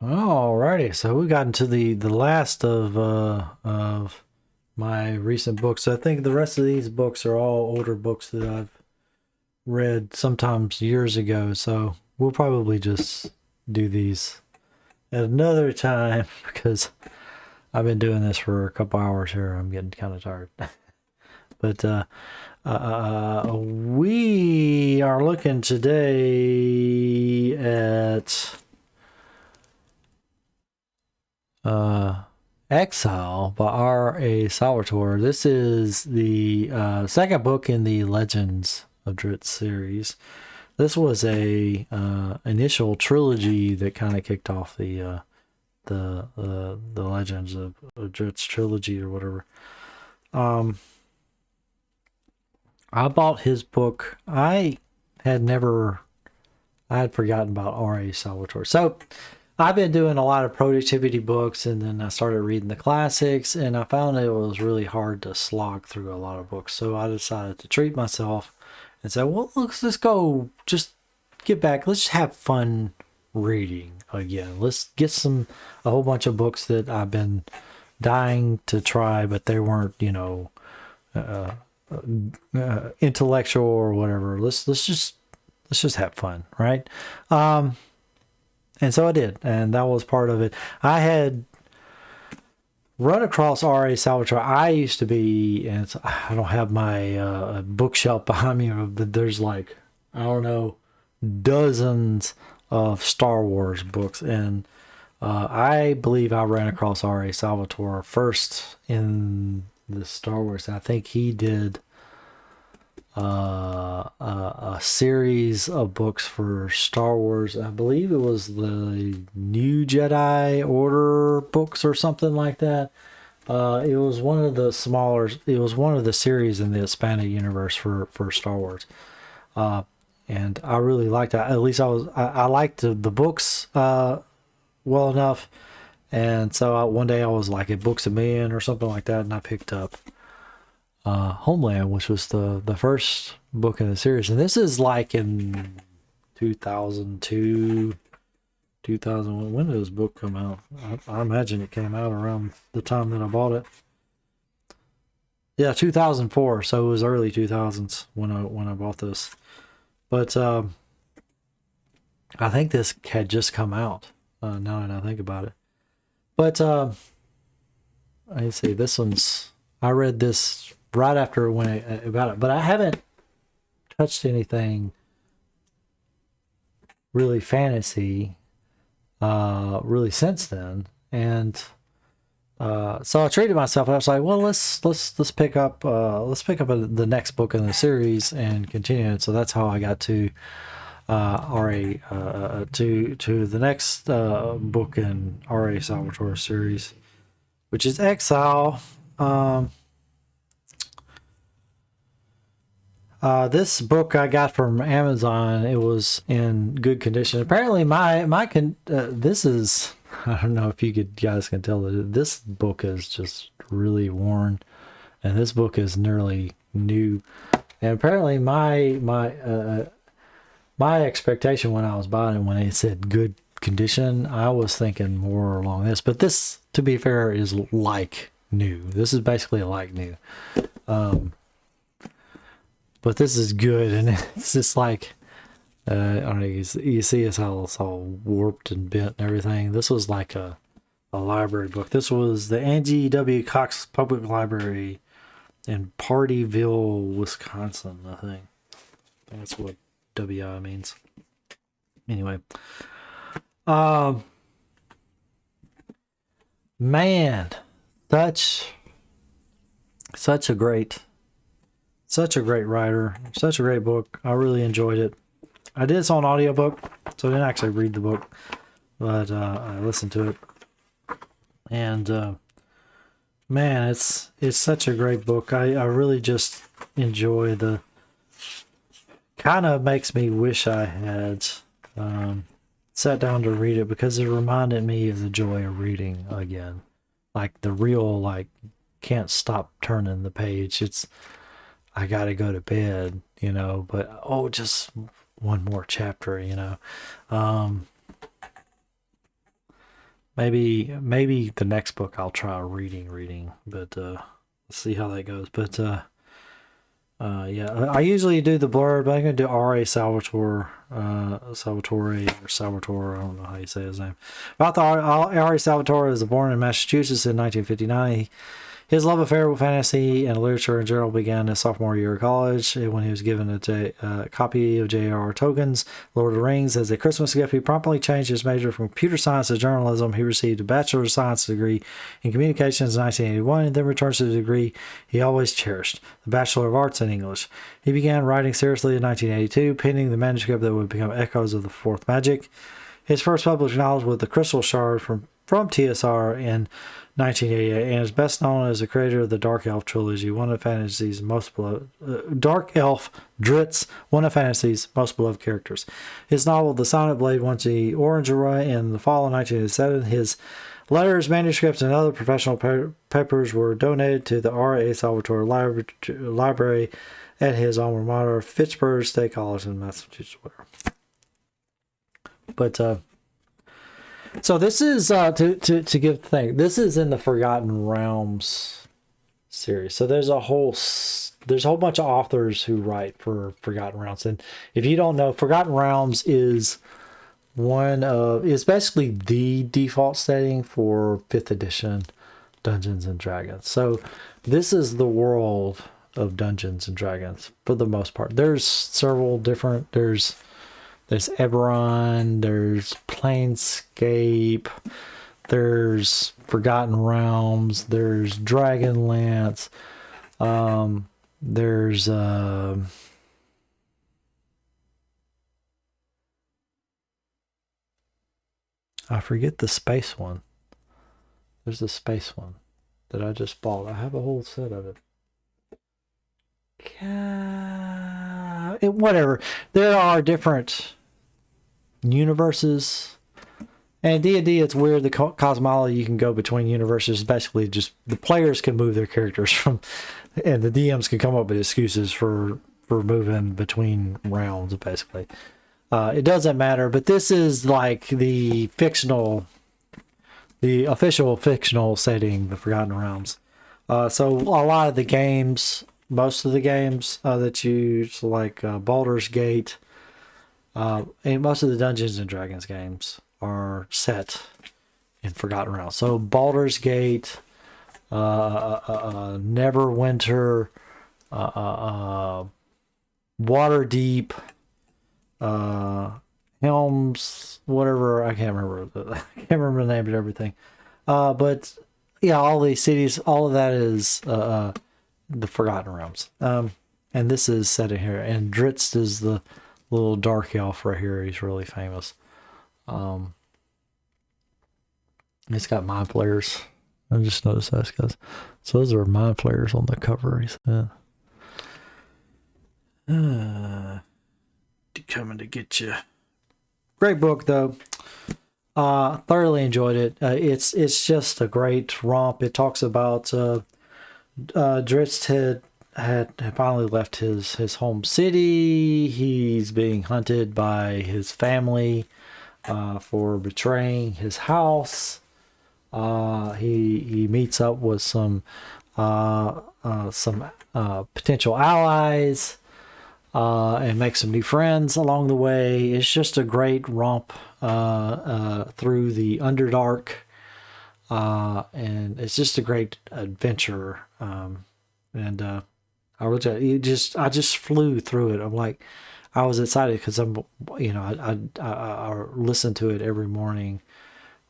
Alrighty, so we got into the last of my recent books. I think the rest of these books are all older books that I've read sometimes years ago. So we'll probably just do these at another time because I've been doing this for a couple hours here. I'm getting kind of tired. But we are looking today at uh, Exile by R.A. Salvatore. This is the second book in the Legends of Drizzt series. This was a initial trilogy that kind of kicked off the Legends of Drizzt trilogy or whatever. I bought his book. Had never I had forgotten about R.A. Salvatore. So I've been doing a lot of productivity books, and then I started reading the classics, and I found it was really hard to slog through a lot of books. So I decided to treat myself and say, well, let's go just get back. Let's have fun reading again. Let's get a whole bunch of books that I've been dying to try, but they weren't, intellectual or whatever. Let's just have fun, right? And so I did, and that was part of it. I had run across R.A. Salvatore. I used to be, and I don't have my bookshelf behind me, but there's like, I don't know, dozens of Star Wars books. And I believe I ran across R.A. Salvatore first in the Star Wars. I think he did a series of books for Star Wars. I believe it was the New Jedi Order books or something like that. It was one of the smaller. It was one of the series in the expanded universe for Star Wars. And I really liked that. At least I liked the books well enough. And so one day I was like at Books a Million or something like that, and I picked up Homeland, which was the first book in the series. And this is like in 2002, 2001. When did this book come out? I imagine it came out around the time that I bought it. Yeah, 2004. So it was early 2000s when I bought this. But I think this had just come out. Now that I think about it. But I see this one's. I read this right after when about it, but I haven't touched anything really fantasy really since then. And so I treated myself. I was like, well, let's pick up the next book in the series and continue it. So that's how I got to RA to the next book in RA Salvatore series, which is Exile. This book I got from Amazon. It was in good condition. Apparently, this is. I don't know if guys can tell that this book is just really worn, and this book is nearly new. And apparently, my expectation when I was buying it, when it said good condition, I was thinking more along this. But this, to be fair, is like new. This is basically like new. But this is good, and it's just like I don't know. You see it's all warped and bent and everything. This was like a library book. This was the Angie W. Cox Public Library in Partyville, Wisconsin. I think that's what WI means. Anyway, um, man, such such a great such a great writer, such a great book. I really enjoyed it. I did this on audiobook, so I didn't actually read the book, but I listened to it. And man, it's such a great book. I really just enjoy the. Kind of makes me wish I had sat down to read it because it reminded me of the joy of reading again, like the real like can't stop turning the page. It's I got to go to bed, but oh, just one more chapter. Um, maybe the next book I'll try reading, but let's see how that goes. But yeah, I usually do the blurb, but I'm gonna do R.A. Salvatore, Salvatore or Salvatore. I don't know how you say his name. About the R.A. Salvatore was born in Massachusetts in 1959. His love affair with fantasy and literature in general began his sophomore year of college when he was given a copy of J.R.R. Tolkien's Lord of the Rings as a Christmas gift. He promptly changed his major from computer science to journalism. He received a Bachelor of Science degree in communications in 1981 and then returned to the degree he always cherished, the Bachelor of Arts in English. He began writing seriously in 1982, penning the manuscript that would become Echoes of the Fourth Magic. His first published novel was The Crystal Shard from TSR in 1988, and is best known as the creator of the Dark Elf trilogy, one of fantasy's most beloved. Dark Elf Drizzt, one of fantasy's most beloved characters. His novel, The Silent Blade, won the Orange Arrow in the fall of 1987. His letters, manuscripts, and other professional papers were donated to the R.A. Salvatore Library at his alma mater, Fitchburg State College in Massachusetts. But so this is to give the thing. This is in the Forgotten Realms series. So there's a whole bunch of authors who write for Forgotten Realms, and if you don't know, Forgotten Realms is basically the default setting for 5th edition Dungeons and Dragons. So this is the world of Dungeons and Dragons for the most part. There's several different. There's Eberron, there's Planescape, there's Forgotten Realms, there's Dragonlance, there's I forget the space one. There's the space one that I just bought. I have a whole set of it. Whatever. There are different universes, and D&D, it's weird. The cosmology, you can go between universes. Basically, just the players can move their characters from, and the DMs can come up with excuses for moving between rounds. Basically, it doesn't matter. But this is like the official fictional setting, the Forgotten Realms. So a lot of the games. Most of the games that you like Baldur's Gate, and most of the Dungeons and Dragons games are set in Forgotten Realms. So Baldur's Gate, Neverwinter, Waterdeep, Helms, whatever, I can't remember the name of everything. But yeah, all these cities, all of that is the Forgotten Realms. And this is set in here. And Drizzt is the little dark elf right here. He's really famous. It's got mind flayers. I just noticed that, guys. So those are mind flayers on the cover. Coming to get you. Great book, though. Thoroughly enjoyed it. It's just a great romp. It talks about Drizzt had finally left his home city. He's being hunted by his family for betraying his house. He meets up with some potential allies and makes some new friends along the way. It's just a great romp through the Underdark. And it's just a great adventure. I just flew through it. I'm like, I was excited because I listened to it every morning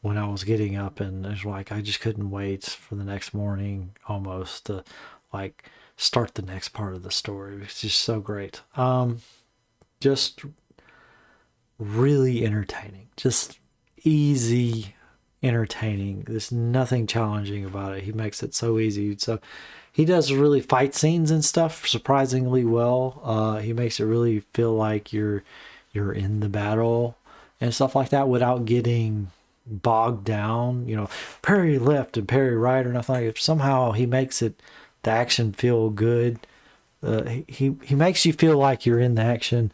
when I was getting up, and it's like, I just couldn't wait for the next morning almost to like start the next part of the story. It's just so great. Just really entertaining, just easy entertaining. There's nothing challenging about it. He makes it so easy. So he does really fight scenes and stuff surprisingly well. He makes it really feel like you're in the battle and stuff like that without getting bogged down, parry left and parry right or nothing like that. Somehow he makes the action feel good. He makes you feel like you're in the action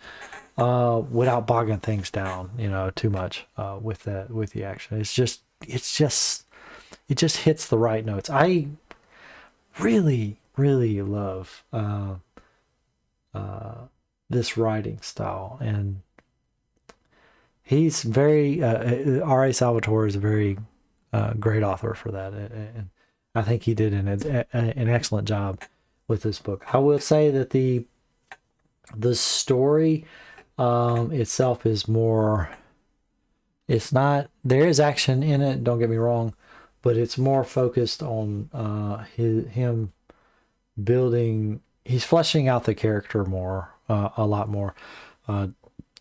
without bogging things down, too much with the action. It's just it just hits the right notes. I really, really love this writing style, and he's very R.A. Salvatore is a very great author for that, and I think he did an excellent job with this book. I will say that the story itself is more. It's not. There is action in it. Don't get me wrong, but it's more focused on him building. He's fleshing out the character more, a lot more.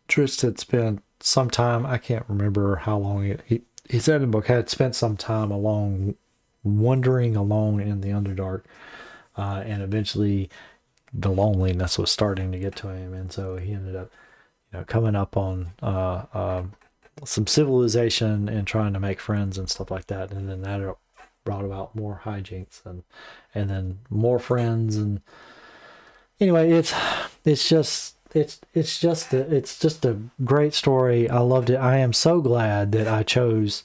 Trist had spent some time. I can't remember how long he said in the book had spent some time wandering alone in the Underdark, and eventually the loneliness was starting to get to him, and so he ended up, coming up on some civilization and trying to make friends and stuff like that, and then that brought about more hijinks and then more friends, and anyway, it's just a great story. I loved it. I am so glad that I chose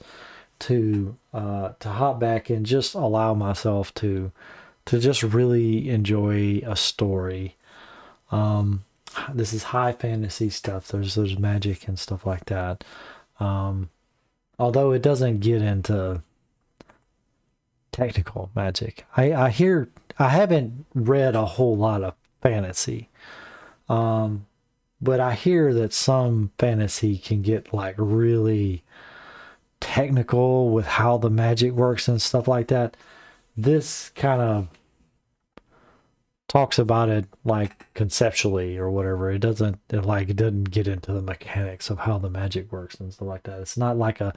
to hop back and just allow myself to just really enjoy a story. This is high fantasy stuff. There's magic and stuff like that. Although it doesn't get into technical magic. I haven't read a whole lot of fantasy. But I hear that some fantasy can get like really technical with how the magic works and stuff like that. This kind of talks about it like conceptually or whatever. It doesn't get into the mechanics of how the magic works and stuff like that. It's not like a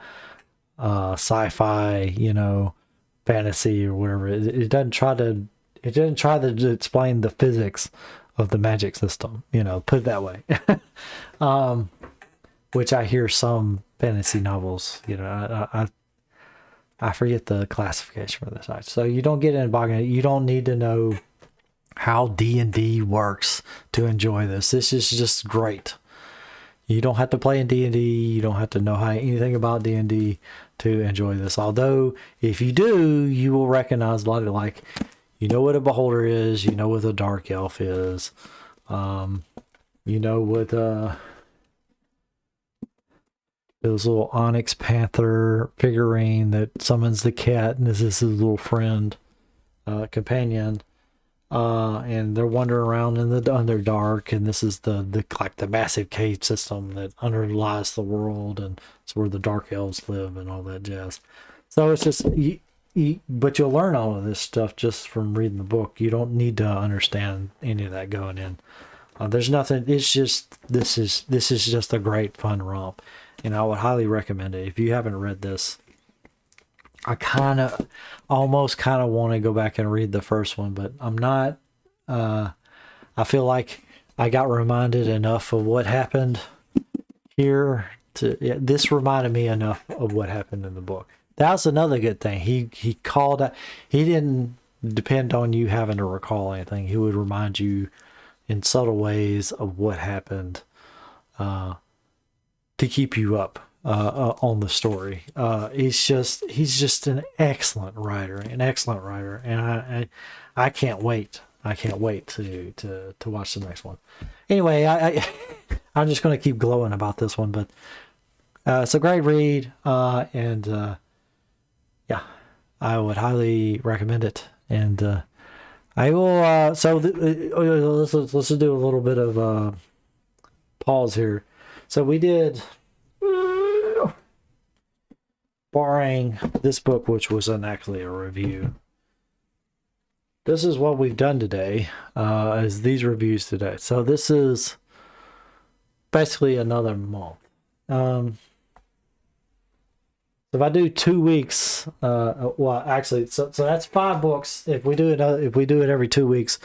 sci-fi, fantasy or whatever. It doesn't try to explain the physics of the magic system, put it that way. Which I hear some fantasy novels, I forget the classification for this. So you don't get in bogging. You don't need to know how D&D works to enjoy this. This is just great. You don't have to play in D&D. You don't have to know anything about D&D to enjoy this. Although, if you do, you will recognize a lot of, like, what a beholder is. What a dark elf is. What those little onyx panther figurine that summons the cat, and this is his little friend, companion. And they're wandering around in the Underdark, and this is the massive cave system that underlies the world, and it's where the dark elves live and all that jazz. So it's just, but you'll learn all of this stuff just from reading the book. You don't need to understand any of that going in. There's nothing. It's just this is just a great fun romp, and I would highly recommend it if you haven't read this. I almost want to go back and read the first one, but I'm not. I feel like I got reminded enough of what happened here this reminded me enough of what happened in the book. That's another good thing. He called out. He didn't depend on you having to recall anything. He would remind you in subtle ways of what happened to keep you up on the story. He's just an excellent writer, and I can't wait. I can't wait to watch the next one. Anyway, I'm just going to keep glowing about this one, but it's a great read, and yeah, I would highly recommend it. And I will. Let's just do a little bit of pause here. So we did, barring this book, which wasn't actually a review. This is what we've done today, as these reviews today. So this is basically another month. So if I do 2 weeks, well, actually, so that's 5 books. If we do it every 2 weeks,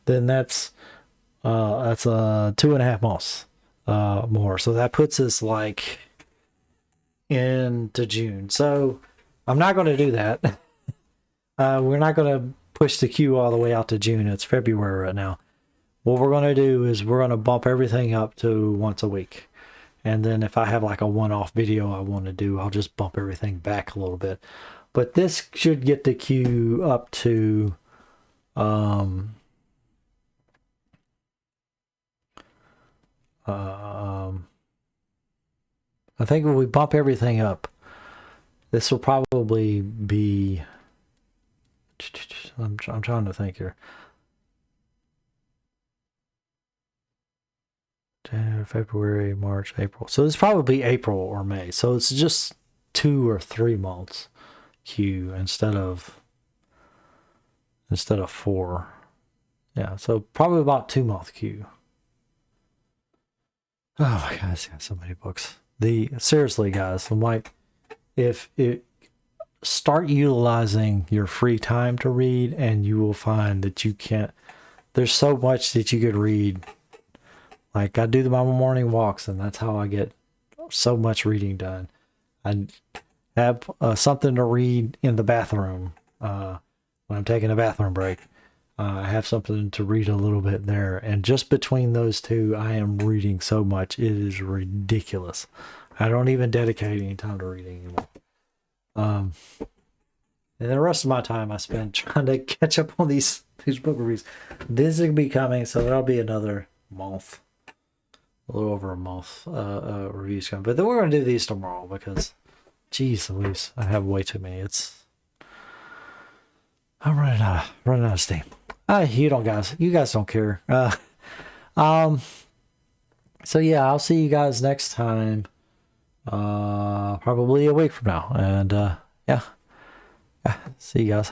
then that's 2.5 months more. So that puts us like into June. So I'm not going to do that. We're not going to push the queue all the way out to June. It's February right now. What we're going to do is we're going to bump everything up to once a week. And then if I have like a one-off video I want to do, I'll just bump everything back a little bit. But this should get the queue up to um, I think if we bump everything up, this will probably be, I'm trying to think here. January, February, March, April. So it's probably April or May. So it's just 2 or 3 months queue instead of 4. Yeah, so probably about 2-month queue. Oh my god, I got so many books. Seriously, guys, I'm like, if it start utilizing your free time to read, and you will find that you can't. There's so much that you could read. Like I do my morning walks, and that's how I get so much reading done. I have something to read in the bathroom when I'm taking a bathroom break. I have something to read a little bit there. And just between those two, I am reading so much. It is ridiculous. I don't even dedicate any time to reading anymore. And the rest of my time I spend trying to catch up on these book reviews. This will be coming, so that'll be another month. A little over a month reviews coming. But then we're going to do these tomorrow because, geez Louise, I have way too many. I'm running out of steam. You guys don't care. So yeah, I'll see you guys next time. Probably a week from now. And yeah. See you guys.